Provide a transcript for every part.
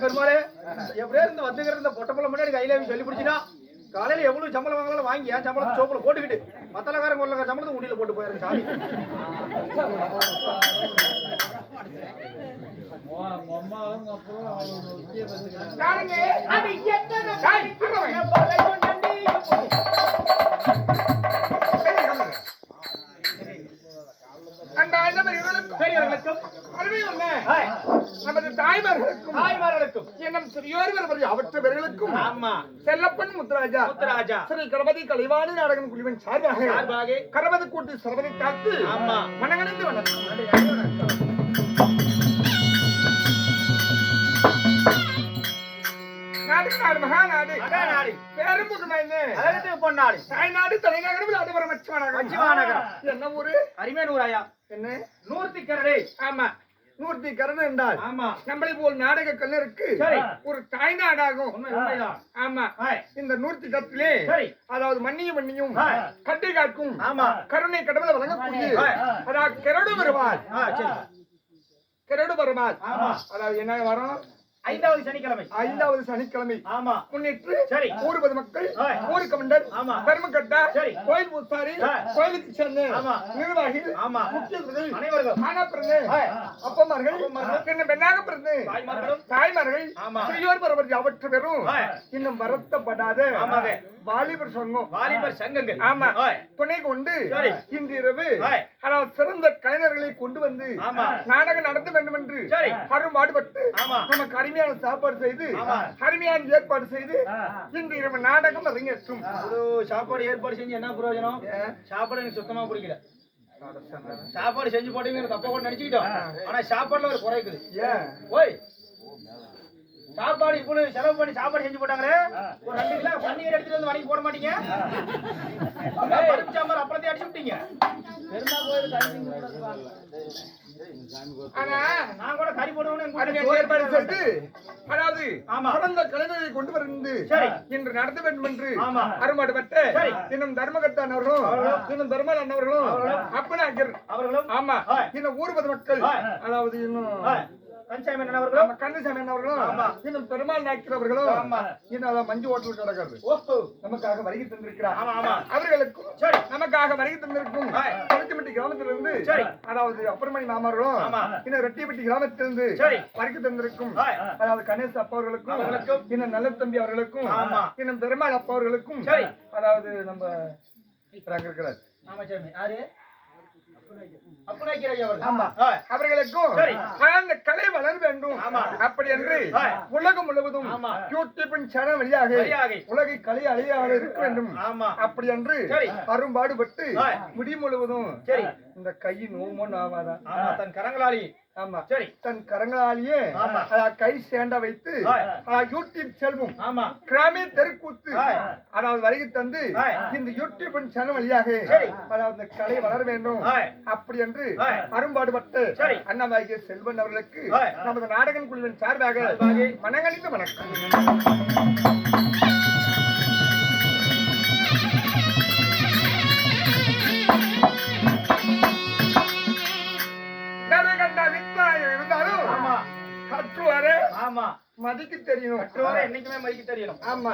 பெருமாளே எப்படியே இருந்து வந்துங்கிற இந்த பொட்டப்பள்ள மட்டும் எனக்கு கையில சொல்லி பிடிச்சினா காலையில எவ்வளவு சம்பளம் வாங்கலாம் வாங்கி என் சம்பளத்தை சோப்புல போட்டுக்கிட்டு மத்தலக்காரங்க ஒரு சம்பளத்தை உண்டியில போட்டு போயிரு சாமி. நமது தாய்மார்களுக்கும் என்னும் சிறியோர் அவற்றவர்களுக்கும் செல்லப்பன் முத்துராஜா ஸ்ரீ கணபதி கலைவாணி நாடகம் குழுவின் சார்பாக கணபதி கூட்டு சர்வதை காத்து மனங்கணிந்து வணக்கம். நாடு மகாநாடு பொன்னாடு தாய்நாடு தலைநகரம் அதுபுரம் மச்சிமாநகரம். என்ன ஊரு? அரிமேனூராயா. என்ன? நூர்த்திக்கரடை. ஆமா, நூர்த்திக்கரன் என்றால் நம்மளை போல் நாடக கல்லருக்கு ஒரு தாய்நாடாகும். ஆமா, இந்த நூர்த்திக்கரத்திலே அதாவது மன்னியும் கட்டி காக்கும் கருணை கடவுளை வழங்கக்கூடிய அதாவது கெரடு வருவாள். அதாவது என்ன வரும்? ஐந்தாவது சனிக்கிழமை முன்னிட்டு ஊர் மக்கள் ஊர் கமண்டர் தர்மகட்டா கோயில் பூசாரி கோயிலுக்கு சேர்ந்த நிர்வாகிகள் முக்கியர்கள் அப்பமார்கள் பெண்ணாக பிறந்து தாய்மார்கள் பெரியோர் பரவர் அவற்று பெறும் இன்னும் வருத்தப்படாத வாலிபர் சங்கங்கள் ஆமா துணை கொண்டு இன்று இரவு அதாவது சிறந்த கலைஞர்களை கொண்டு வந்து நாடகம் நடத்த வேண்டும் என்று அரும்பாடுபட்டு நமக்கு அருமையான சாப்பாடு செய்து அருமையான ஏற்பாடு செய்து இன்று இரவு நாடகம் அரங்கேற்றும். சாப்பாடு ஏற்பாடு செஞ்சு என்ன பிரயோஜனம்? சாப்பாடு எனக்கு சுத்தமா பிடிக்கல. சாப்பாடு செஞ்சு போட்டீங்க தப்பா கூட நினைச்சுக்கிட்டோம். ஆனா சாப்பாடுல ஒரு குறை இருக்குது. ஓய், சாப்பாடு இவ்வளவு செலவு பண்ணி சாப்பாடு செஞ்சு போட்டாங்களே, ஒரு 2 கிலோ பன்னீர் எடுத்துட்டு வந்து வணங்கி போட மாட்டீங்க? சாம்பார் அப்பளத்தையும் அடிச்சு விட்டீங்க. ஆனா நான் கூட கறி போடுவேன் அதாவது சிறந்த கலைஞர்களை கொண்டு வந்து இன்று நடத்த வேண்டும் என்று அருமாடுபட்ட இன்னும் தர்மகர்த்தான் அவர்களும் இன்னும் தர்மன் அண்ணவர்களும் அப்பனாக்கர் அவர்களும் ஆமா இன்னும் ஊர் மக்கள் அதாவது இன்னும் கந்தசாமி அவர்களும் இன்னும் பெருமாள் நாய்க்கிறவர்களும் இன்னும் மஞ்சு ஹோட்டல் கிடக்கிறது நமக்காக வருகை தந்திருக்கிறார். அவர்களுக்கும் நமக்காக வருகை தந்திருக்கும் கொளுத்திப்பட்டி கிராமத்திலிருந்து அதாவது அப்பர்மணி மாமர்களும் இன்னும் ரெட்டிப்பட்டி கிராமத்திலிருந்து வருகை தந்திருக்கும் அதாவது கணேஷ் அப்பா அவர்களுக்கும் இன்னும் நல்ல தம்பி அவர்களுக்கும் இன்னும் பெருமாள் அப்பா அவர்களுக்கும் அதாவது நம்ம இருக்கிறார் வைக்கிற ஐயா அவர்கள். ஆமா அவர்களுக்கும் சரி. அந்த கலை வளர வேண்டும் ஆமா. அப்படி என்று உலகம் முழுவதும் ஆமா. யூடியூபின் சேனல் வழியாக உலகை கலை அழியாக இருக்க வேண்டும் ஆமா. அப்படி என்று சரி. அரும்பாடுபட்டு முடி முழுவதும் சரி இந்த கை நோமோ ஆவாதா ஆமா தன் கரங்களாலே ஆமா சரி தன் கரங்களாலேயே ஆமா. கை ஸ்டாண்ட வைத்து யூடியூப் செல்வம் ஆமா கிராமிய தெருக்கூத்து அதாவது வருகை தந்து இந்த யூடியூப் சேனல் வழியாக அதாவது இந்த கலை வளர வேண்டும் அப்படி என்று அரும்பாடுபட்டு அண்ணாவாகிய செல்வன் அவர்களுக்கு நமது நாடகன் குழுவின் சார்பாக மனங்கணிந்த வணக்கம். கற்றுவாரு ஆமா மதிக்க தெரியணும் கற்றுவாரு என்னைக்குமே மதிக்க தெரியணும் ஆமா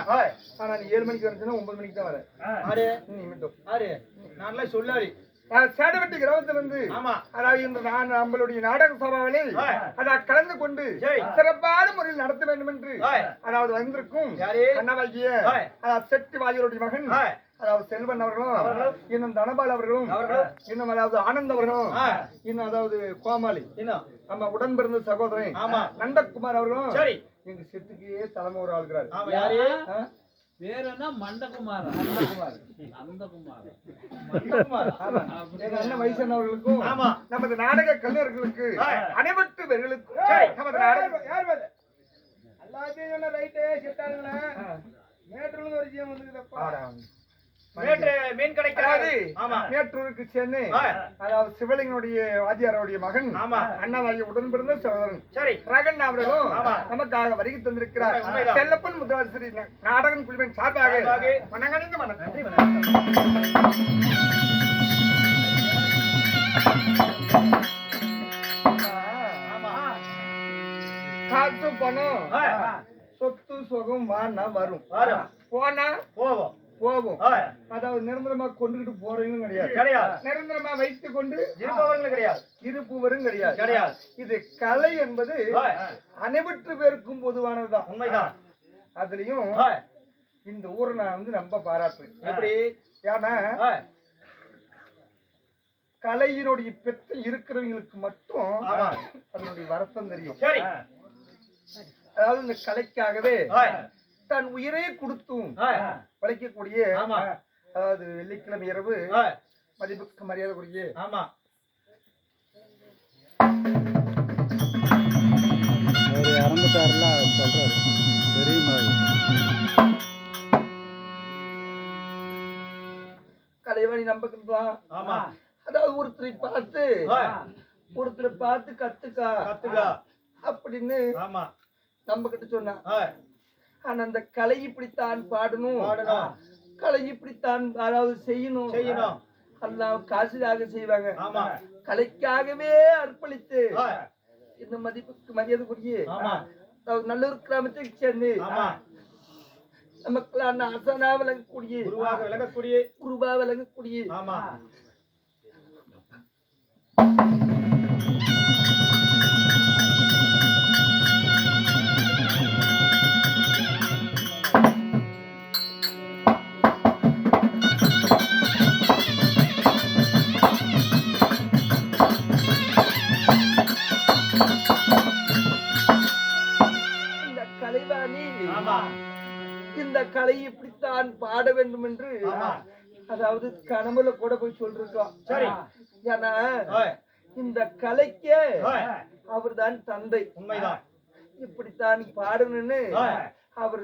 ஆனா நீ 7 மணிக்கு வரச்சுன்னா 9 மணிக்கு தான் வர ஆறு நீ மட்டும் ஆறு நான்லாம் சொல்லாடி சேடவெட்டி கிராமத்திலிருந்து அதாவது இந்த நம்மளுடைய நாடக சபாவிலே அதாவது கலந்து கொண்டு சிறப்பான முறையில் நடத்த வேண்டும் என்று அதாவது வந்திருக்கும் அண்ணாவாகிய செட்டி வாரியருடைய மகன் அதாவது செல்வன் அவர்களும் இன்னும் தனபால் அவர்களும் இன்னும் அதாவது ஆனந்த் அவர்களும் இன்னும் அதாவது கோமாளி இன்னும் நம்ம உடன் பிறந்த சகோதரன் நந்தகுமார் அவர்களும் எங்க செட்டுக்கே தலைமை ஒரு ஆளுகிறார் பேர் என்ன மண்டகுமார் நந்தகுமார் எங்க அண்ணன் வயசன் அவர்களுக்கும் நமது நாடக கலைஞர்களுக்கு அனைவற்று பேர்களுக்கும் நமது நாடகம் எல்லாத்தையும் ரைட்டு செட்டாருங்களா மேட்டூர்ல ஒரு ஜீவன் வந்து மீன் கிடைக்காது மேட்டூருக்கு சென்னை அதாவது சிவலிங்கனுடைய வாத்தியாரோடைய மகன் அண்ணாவாகிய உடன் பிறந்த சகோதரன் சரி ரகன் அவர்களும் நமக்காக வருகை தந்திருக்கிறார் செல்லப்பன் முதலமைச்சர் நாடகன் குழுவின் சார்பாக மனங்கணிந்த வணக்கம். காசு பணம் சொத்து சுகம் வானா வரும் போனா போவோம் போவோம் அதாவது நிரந்தரமா கொண்டுகிட்டு போறவங்களும் கிடையாது நிரந்தரமா வைத்துக் கொண்டு இருப்பவர்களும் கிடையாது இருப்பவரும் கிடையாது இது கலை என்பது அனைவற்று பேருக்கும் பொதுவானதுதான் உண்மைதான் அதுலயும் இந்த ஊரை நான் வந்து ரொம்ப பாராட்டுறேன் எப்படி ஏன்னா கலையினுடைய பெற்று இருக்கிறவங்களுக்கு மட்டும் அதனுடைய வருத்தம் தெரியும் அதாவது இந்த கலைக்காகவே தன் உயிரை கொடுத்தும் உழைக்கக்கூடிய அதாவது வெள்ளிக்கிழமை இரவு மதிப்புக்கு மரியாதைக்குரிய கலைவாணி நம்பதான் அதாவது ஒருத்தரை பார்த்து கத்துக்கா அப்படின்னு நம்ம கிட்ட சொன்னா ஆனா அந்த கலை இப்படித்தான் பாடணும் கலை இப்படித்தான் அதாவது செய்யணும் எல்லாம் காசுக்காக செய்வாங்க கலைக்காகவே அர்ப்பணித்து இந்த மதிப்புக்கு மரியாதைக்குரிய நல்லூர் கிராமத்துக்கு சேர்ந்து நமக்கு அசனா விளங்கக்கூடிய குருவா விளங்கக்கூடிய இந்த கலை இப்படித்தான் பாட வேண்டும் என்று அதாவது கனவுல கூட போய் சொல்லிருக்கோம் ஏன்னா இந்த கலைக்கு அவர்தான் தந்தை உண்மைதான் இப்படித்தான் பாடணும்னு அவர்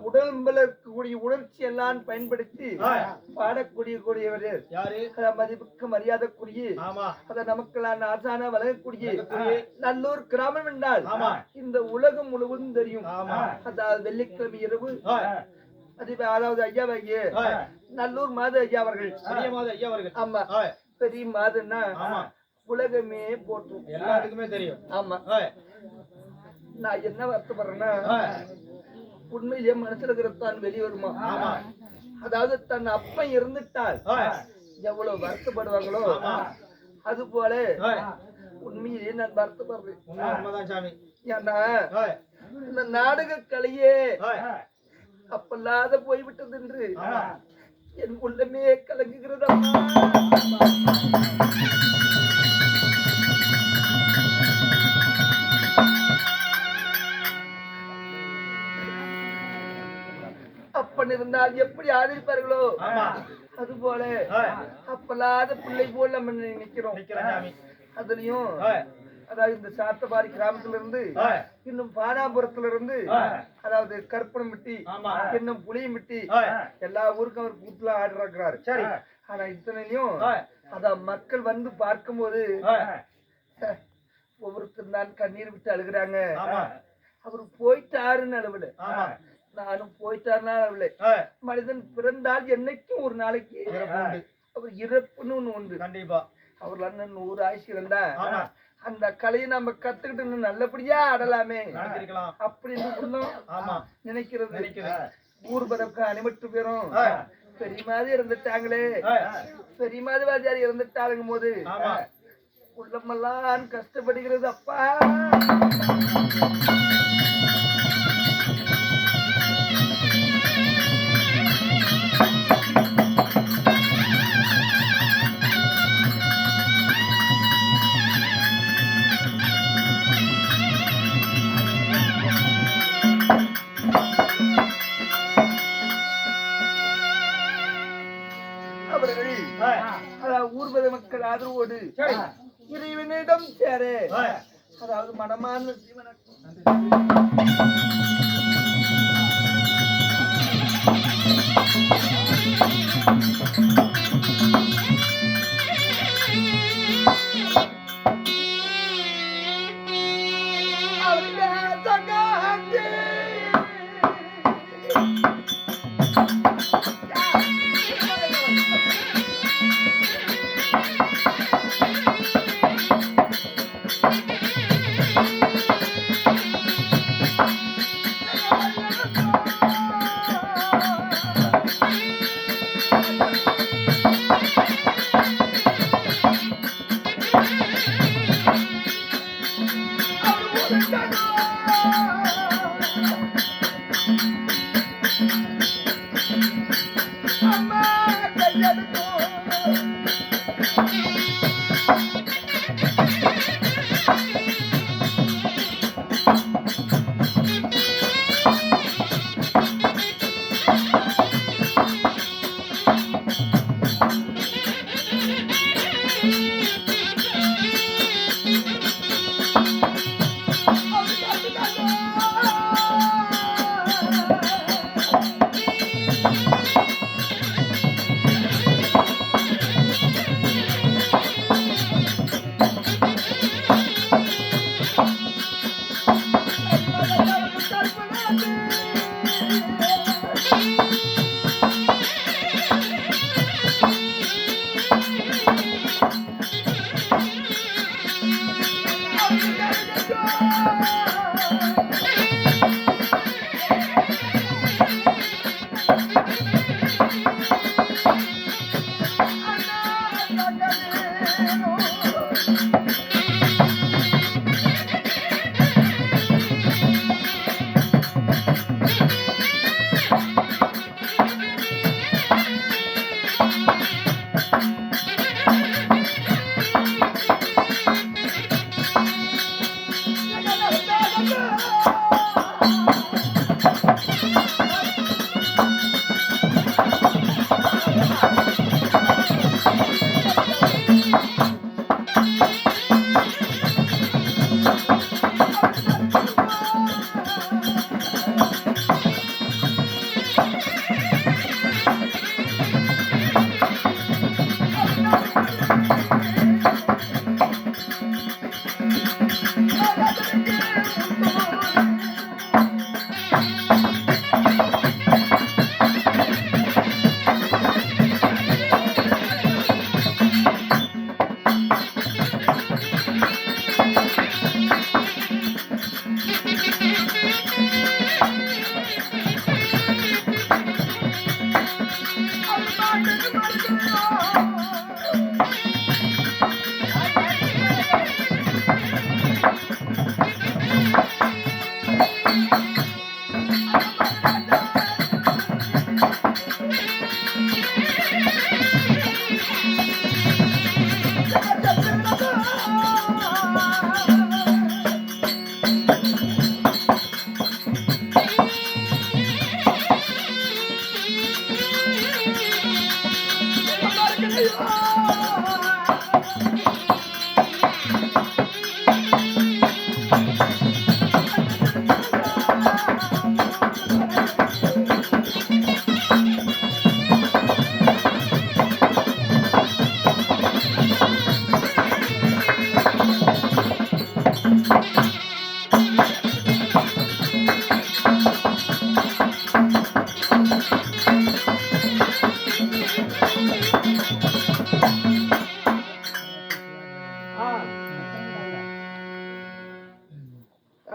உடம்புல இருக்கக்கூடிய உணர்ச்சி எல்லாம் பயன்படுத்தி பாடக்கூடியவர் மதிப்புக்கு மரியாதைக்குரிய அத நமக்கெல்லாம் ஆசான வழங்கக்கூடிய நல்லூர் கிராமம் என்றால் இந்த உலகம் முழுவதும் தெரியும் அதாவது வெள்ளிக்கிழமை இரவு அதாவது ஐயாவாகிய நல்லூர் மாத ஐயா அவர்கள் ஆமா பெரிய மாதன்னா உலகமே போற்றும் எல்லாத்துக்குமே தெரியும் ஆமா நான் என்ன வருத்தப்படுறேன்னா உண்மையிலேயே மனசுல இருக்கிறதான் வெளிவருமா அதாவது தன் அப்பன் இருந்துட்டால் எவ்வளவு வருத்தப்படுவாங்களோ அது போல உண்மையிலேயே நான் வருத்தப்படுறேன் ஏன்னா இந்த நாடக கலையே அப்பல்லாத போய்விட்டது என்று என் உள்ளமே கலங்குகிறதா சொன்னால் எப்படி ஆதரிப்பார்களோ அது போல அப்பல்லாத பிள்ளை போல் நம்ம நிக்கிறோம். அதுலயும் அதாவது இந்த சாத்தபாரி கிராமத்துல இருந்து இன்னும் பானாபுரத்துல இருந்து அதாவது கற்பனமிட்டி இன்னும் புளியமிட்டி எல்லா ஊருக்கும் அவர் கூத்துல ஆடுறாரு. சரி, ஆனா இத்தனையும் அதான் மக்கள் வந்து பார்க்கும்போது ஒவ்வொருத்தர் தான் கண்ணீர் விட்டு அழுகுறாங்க. அவரு போயிட்டாருன்னு அழுவல, நானும் போயிட்டாருன்னா அழுவல. மனிதன் பிறந்தால் என்னைக்கும் ஒரு நாளைக்கு அவர் இறப்புன்னு ஒண்ணு உண்டு. கண்டிப்பா அவர் அண்ணன் 100 ஆயுசு இருந்தா அந்த கலையை நம்ம கத்துக்கிட்டு நல்லபடியா ஆடலாமே அப்படின்னு நினைக்கிறது. ஊர் பரப்புக்கு அணிமட்டு பேரும் பெரியமாதி இருந்துட்டாங்களே, பெரியமாதி வாத்தியார் இருந்துட்டாருங்கும் போது உள்ளமெல்லாம் கஷ்டப்படுகிறது. அப்பா ஊர்வத மக்கள் ஆதரவோடு இறைவனிடம் சேர அதாவது மனமான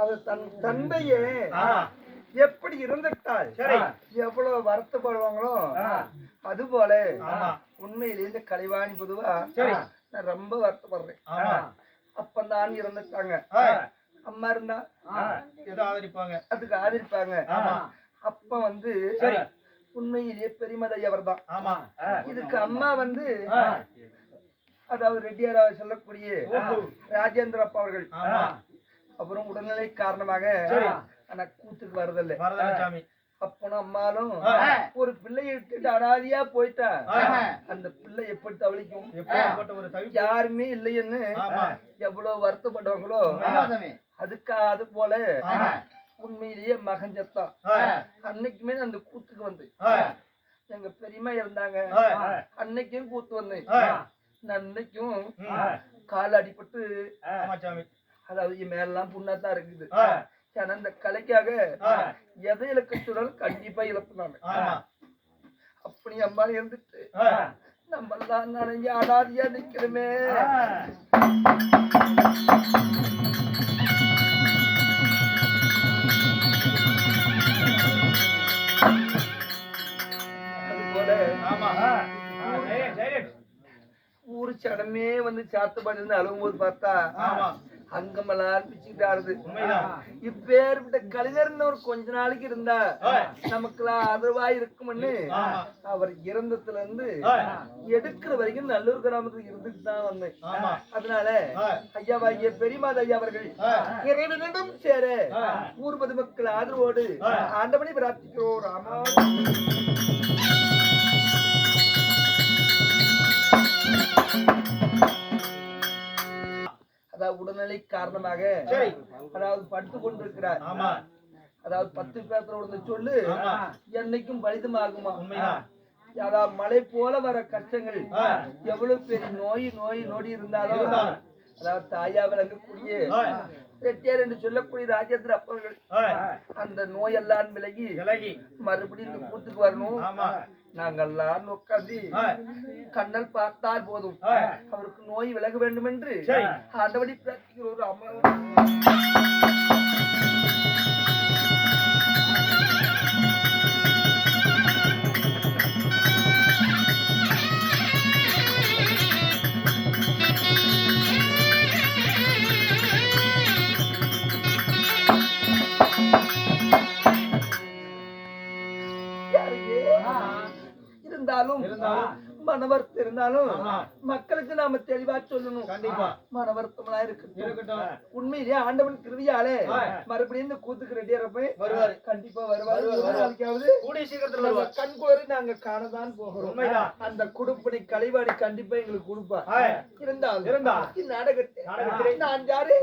அது தன் தந்தையே எப்படி இருந்துட்டால் எவ்வளவு வருத்தப்படுவாங்களோ அது போல உண்மையிலேயே இந்த கலைவாணி பொதுவா நான் ரொம்ப வருத்தப்படுறேன். அப்பந்தான் இருந்துட்டாங்க. அம்மா இருந்தா அதுக்கு ஆதரிப்பாங்க. அப்ப வந்து உண்மையிலேயே பெரியமதையவர் தான். இதுக்கு அம்மா வந்து அதாவது ரெட்டியாராக சொல்லக்கூடிய ராஜேந்திர அப்பா அவர்கள். அப்புறம் உடல்நிலை காரணமாக ஆனா கூத்துக்கு வரதில்லை. அப்பனும் அம்மாலும் ஒரு பிள்ளையை விட்டுட்டு அனாதியா போயிட்டா அந்த பிள்ளை எப்படி தவளிக்கும்? யாருமே இல்லைன்னு எவ்வளவு வருத்தப்பட்டவங்களோ அதுக்கு அது போல உண்மையிலேயே மகன் சத்தான். அன்னைக்குமே அந்த கூத்துக்கு வந்து எங்க பெரியமா இருந்தாங்க. அன்னைக்கும் கூத்து வந்து அன்னைக்கும் கால் அடிபட்டு அதாவது மேலாம் புண்ணாத்தான் இருக்குது. ஆனா இந்த கலைக்காக எதை இழக்க சொன்னாலும் கண்டிப்பா இழப்புனாங்க. அப்படி அம்மா இருந்துட்டு நம்ம எல்லாம் நனைஞ்சு அனாதியா நிக்கிறோமே. அது போல ஊரு சடமே வந்து சாத்து பண்ணிருந்து அழுகும் போது பார்த்தா அங்கமெல்லாம் பிச்சுக்கிட்டாருது. இப்பேற்பட்ட கலைஞர்னு ஒரு கொஞ்ச நாளைக்கு இருந்தா நமக்குலாம் ஆதரவா இருக்கும்னு அவர் இறந்ததுல இருந்து எடுக்கிற வரைக்கும் நல்லூர் கிராமத்துக்கு இருந்துட்டு தான் வந்தேன். அதனால ஐயாவாகிய பெரியமாத ஐயா அவர்கள் இறைவனிடம் சேர ஊர் பொதுமக்கள் ஆதரவோடு ஆண்டவனை பிரார்த்திக்கிறோம். ராமா அதாவது உடல்நிலை காரணமாக அதாவது படுத்துக் கொண்டிருக்கிறார். அதாவது 10 பேரோட சொல்லு என்னைக்கும் பலிதமாகுமா? அதாவது மழை போல வர கஷ்டங்கள் எவ்வளவு பெரிய நோடி இருந்தாலும் அதாவது தாயா விளங்கக்கூடிய ரெட்டியார் என்று சொல்லக்கூடிய ராஜேந்திர அப்பர்கள் அந்த நோயெல்லாம் விலகி மறுபடியும் இந்த கூத்துக்கு வரணும். நாங்கெல்லாம் உட்காந்து கண்ணல் பார்த்தால் போதும் அவருக்கு நோய் விலக வேண்டும் என்று ஆண்டவனை பிரார்த்திக்கிறோம். அம்மா மனவர்த்தம் இருந்தாலும் மக்களுக்கு நாம தெளிவா சொல்லணும். மனவர்த்தமா இருக்கட்டும். உண்மையிலேயே ஆண்டவன் கிருவியாலே மறுபடியும் இந்த கூத்துக்கு ரெடியாரப்ப வருவாரு. கண்டிப்பா வருவாரு. கண்கோரி நாங்க காணதான் போகிறோம். அந்த குடுப்பனை கலைவாணி கண்டிப்பா எங்களுக்கு கொடுப்பா. இருந்தாலும் இந்நாடகத்தை நான் யாரு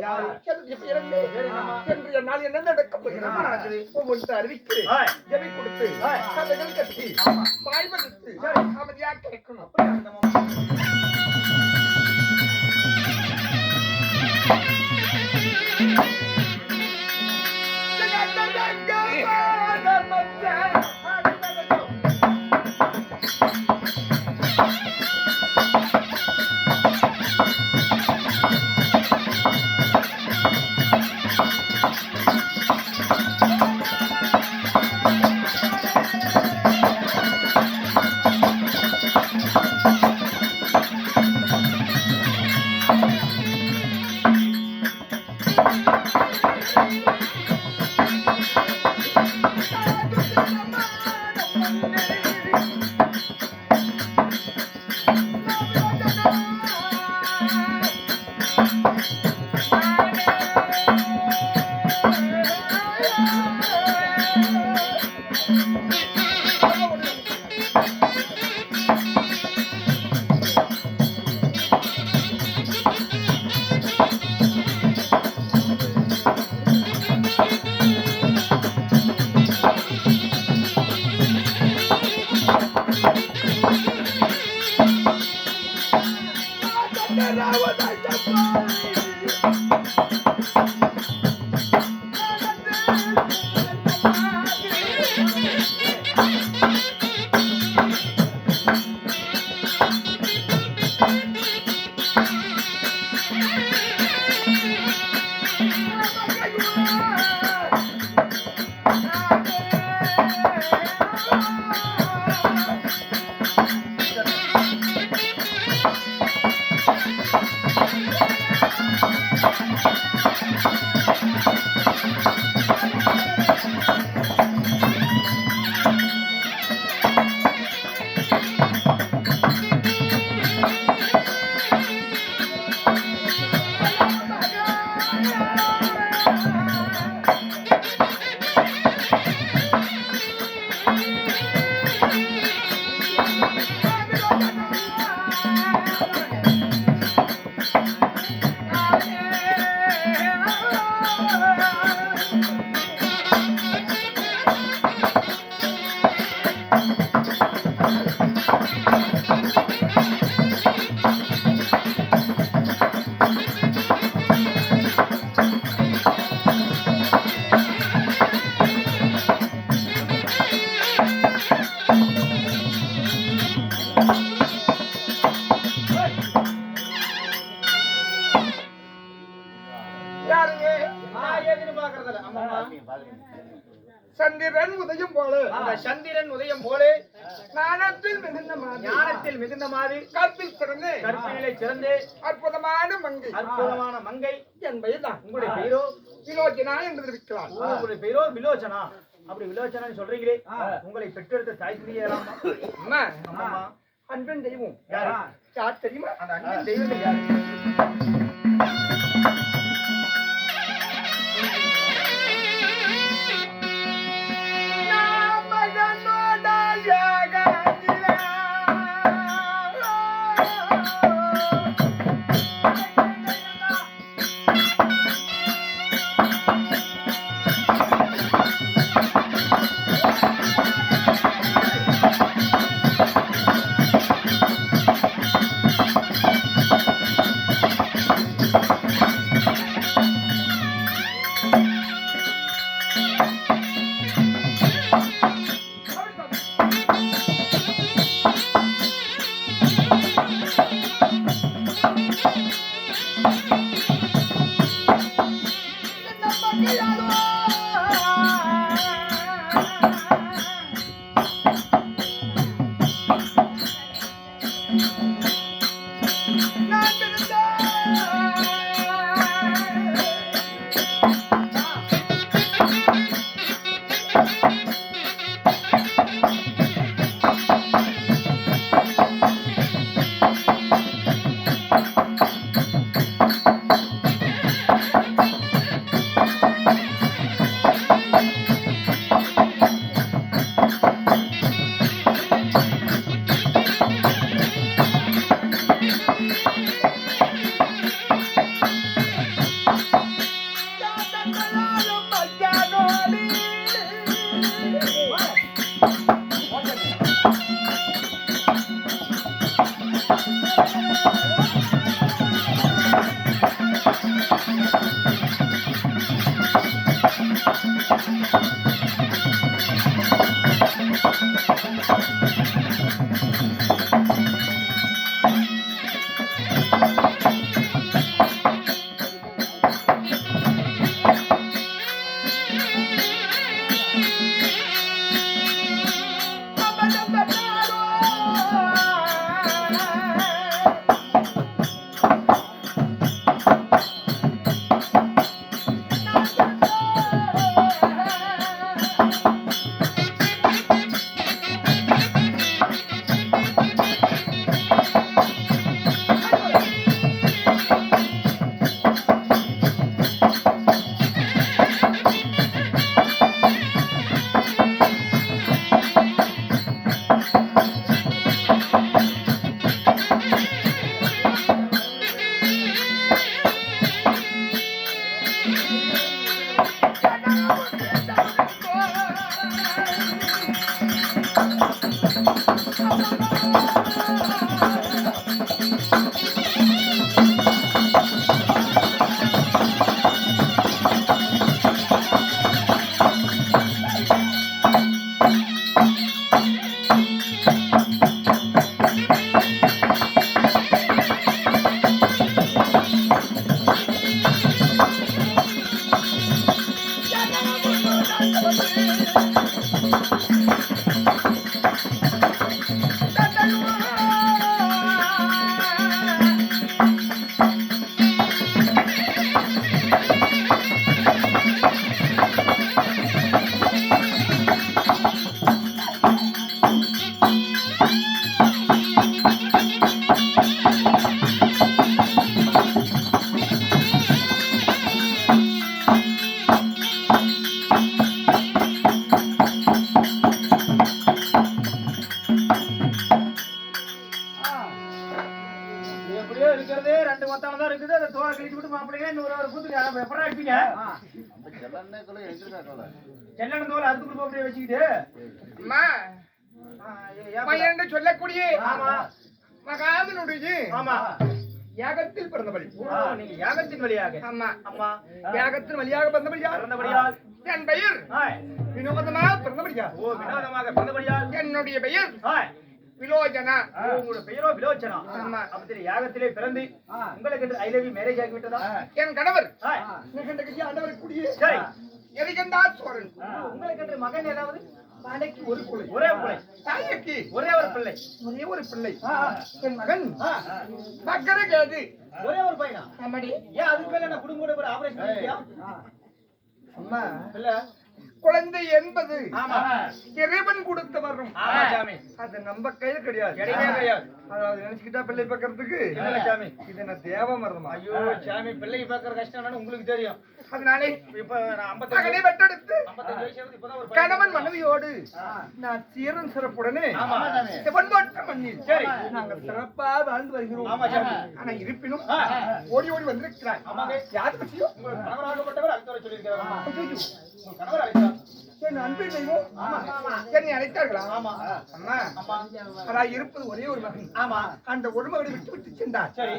என்று என்னால் என்ன நடக்க போகிறேன் ஒவ்வொன்று அறிவிக்கிறேன். ஜெபி கொடுத்து கதைகள் கட்டி பாய்மடுத்து அமைதியா கேட்கணும். யாருங்க நான் ஏதுன்னு பாக்குறதில்ல. அம்மா சந்திரன் உதயம் போல அந்த சந்திரன் உதயம் போலே ஞானத்தில் மிகுந்த மாதிரி ஞானத்தில் மிகுந்த மாதிரி கற்பில் சிறந்து கற்பினிலே சிறந்து அற்புதமான மங்கை அற்புதமான மங்கை என்பதுதான் உங்களுடைய பெயரோ விலோச்சனா என்று இருக்கிறார். உங்களுடைய பெயரோ விலோச்சனா. அப்படி விலோச்சனான்னு சொல்றீங்களே, உங்களை பெற்றெடுத்த தாய் தெரியலாமா? அம்மா அம்மா அன்பின் தெய்வம் யாரு? யார் தெரியுமா? அந்த அன்பின் தெய்வங்கள் யாரு? எப்படியோ இருக்கிறது ரெண்டு மத்தால தான் இருக்குது. அதை தோலை கழிச்சு விட்டு மாப்பிள்ளைங்க இன்னொரு கூத்துக்கு எப்படா இருப்பீங்க? செல்லன தோலை அதுக்கு போய் அப்படியே வச்சுக்கிட்டு அம்மா பையன் சொல்லக்கூடிய ஆமா மகாவினுடைய ஆமா யாகத்தில் பிறந்தபடி. நீங்க யாகத்தின் வழியாக ஆமா அம்மா யாகத்தின் வழியாக பிறந்தபடியா பிறந்தபடியால் என் பெயர் வினோதமாக பிறந்தபடியா. ஓ வினோதமாக பிறந்தபடியால் என்னுடைய பெயர் விலோச்சனா. உங்களோட பெயரோ விலோச்சனா. ஆமா. அப்படி யாகத்திலே பிறந்து உங்களுக்கு என்று ஐ லவ் யூ மேரேஜ் ஆகி விட்டதா? என் கணவர் ஆ. ஆண்டவர் கூடிய சரி. எரிகண்டா சோரன். உங்களுக்கு என்று மகன் ஏதாவது? பாடைக்கு ஒரு பிள்ளை. ஒரே பிள்ளை. தாயக்கு ஒரே ஒரு பிள்ளை. ஒரே ஒரு பிள்ளை. என் மகன் ஆ. மக்களுக்கு ஒரே ஒரு பையனா? ஆமாடி. ஏன் அதுக்கு மேல என்ன குடும்ப ஒரு ஆபரேஷன் பண்ணியா? அம்மா இல்ல. குழந்தை என்பது ஆமா. இறைவன் கொடுத்த வரும். ஆமா சாமி. அது நம்ம கையில கிடையாது. கிடையவே கிடையாது. அதாவது நினைச்சுக்கிட்டா பிள்ளை பார்க்கறதுக்கு இல்ல சாமி. இது என்ன தேவ மரமா? ஐயோ சாமி, பிள்ளை பார்க்கற கஷ்டம் என்னன்னு உங்களுக்கு தெரியும். அதனாலே இப்ப நான் மகனை 55 வெட்டெடுத்து 55 வயசு ஆகுது, இப்பதான் ஒரு கணவன் மனைவியோடு நான் சீரன் சிறப்புடனே ஆமா சாமி. சிவன்பாட்டு மண்ணில் சரி. நாங்க சிறப்பா வாழ்ந்து வருகிறோம். ஆமா சாமி. ஆனா இருப்பினும் ஆ. ஓடி ஓடி வந்திருக்கிறார். ஆமாங்க. யார் பற்றியோ உங்கள் கணவராகப்பட்டவர் அடுத்தவரை சொல்லியிருக்கிறார். உங்கள் கணவர் அழைத்தார். என் அன்பு தெய்வம் ஆமா. என்னை அழைத்தார்களா? ஆமா. அம்மா ஆமா. அதான் இருப்பது ஒரே ஒரு மகன். ஆமா. அந்த ஒரு மகனை விட்டு விட்டு சென்றார். சரி.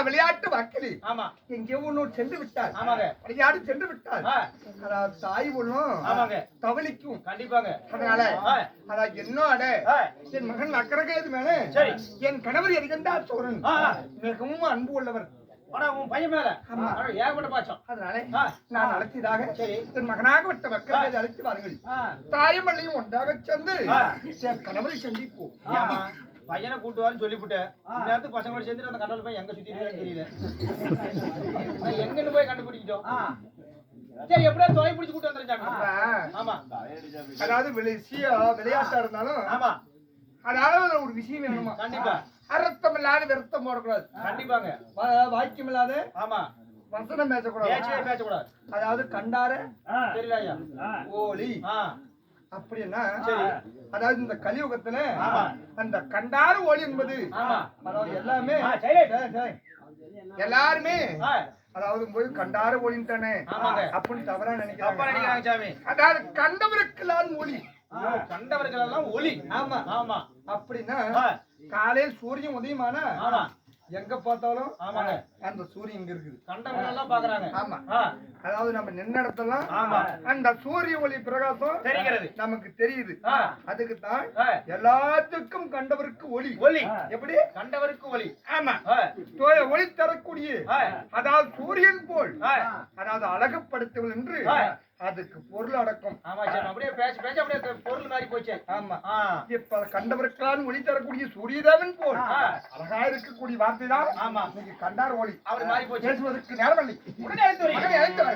விளையாட்டு வாக்கில் ஆமா. எங்கே ஒன்னும் சென்று விட்டார். ஆமாங்க. விளையாடி சென்று விட்டார். ஆ. அதாவது தாய் ஒண்ணும் ஆமாங்க. தவளிக்கும். கண்டிப்பாங்க. அதனால ஆ. அதான் என்னோட ஆ. என் மகன் அக்கறையது மேல சரி. என் கணவர் எரிகண்டார் சோரன் ஆ. மிகவும் அன்பு உள்ளவர். ஆனா உன் பையன் மேல ஆமா. ஆனா ஏகப்பட்ட பாச்சம். அதனால ஆ. நான் அழைத்ததாக சரி. என் மகனாக விட்ட மக்கள் அழைத்து வாருங்கள். ஆ. தாயும் மல்லியும் ஒன்றாக சேர்ந்து ஆ. என் கணவரை சந்திப்போம். ஆமா. பையனை கூட்டு வான்னு சொல்லிவிட்டேன். நேரத்து பசங்களோட சேர்ந்து அந்த கடவுள் பையன் எங்க சுத்தி இருக்கான்னு தெரியல. நான் எங்கன்னு போய் கண்டுபிடிக்கிட்டோம். சரி, எப்படியா தொலை பிடிச்சு கூட்டு வந்துருச்சாங்க. அப்ப, ஆமா. அதாவது விளையாட்டா இருந்தாலும் ஆமா. அதாவது ஒரு விஷயம் வேணுமா? கண்டிப்பா. அர்த்தம் இல்லாத விருத்தம் போடக்கூடாது. கண்டிப்பாங்க. வாக்கியம் இல்லாத ஆமா. வசனம் பேசக்கூடாது. பேச்சவே பேசக்கூடாது. அதாவது கண்டார தெரியல ஐயா. ஓலி ஆ. அப்படின்னா சரி. அதாவது இந்த கலியுகத்துல ஆமா. அந்த கண்டார ஒளி என்பது ஆமா. அதாவது எல்லாமே எல்லாருமே ஆ. அதாவது போய் கண்டார ஒளின்ட்டானே ஆமாங்க. அப்படின்னு தவறா தப்பா நினைக்கிறாங்க. நினைக்கிறாங்க சாமி. அதாவது கண்டவருக்கெல்லாம் ஒளி. கண்டவர்கள் எல்லாம் ஒளி. ஆமா. ஆமா. அப்படின்னா ஆ. காலையில் சூரியன் உதயமானா ஆமா. எங்க பார்த்தாலும் ஆமாங்க. அந்த சூரியன் இங்க இருக்குது. கண்டவர்கள் எல்லாம் பாக்குறாங்க. ஆமா. ஆ. அதாவது நம்ம நின்ன இடத்தெல்லாம் ஆமா. அந்த சூரிய ஒளி பிரகாசம் தெரிகிறது. நமக்கு தெரியுது. ஆ. அதுக்கு தான் ஆ. எல்லாத்துக்கும் கண்டவருக்கு ஒளி. ஒளி. எப்படி? கண்டவருக்கு ஒளி. ஆமா. ஆ. ஒளி தரக்கூடிய ஆ. அதாவது சூரியன் போல் ஆ. அதாவது அழகுப்படுத்துவல் என்று ஆ. அதுக்கு பொருள் அடக்கம். ஆமா சாமி. அப்படியே பேச்சு பேச்சு அப்படியே பொருள் மாதிரி போச்சு. ஆமா. ஆ. இப்ப கண்டவருக்கெல்லாம் ஒளி தரக்கூடிய சூரியதேவன் போல் ஆ. அழகா இருக்கக்கூடிய வார்த்தை தான் ஆமா. இன்னைக்கு கண்டார் ஒளி. அவர் மாறி போச்சு. பேசுவதற்கு நேரம் இல்லை. உடனே அழைத்து வரீங்க. மகனை அழைத்து வா.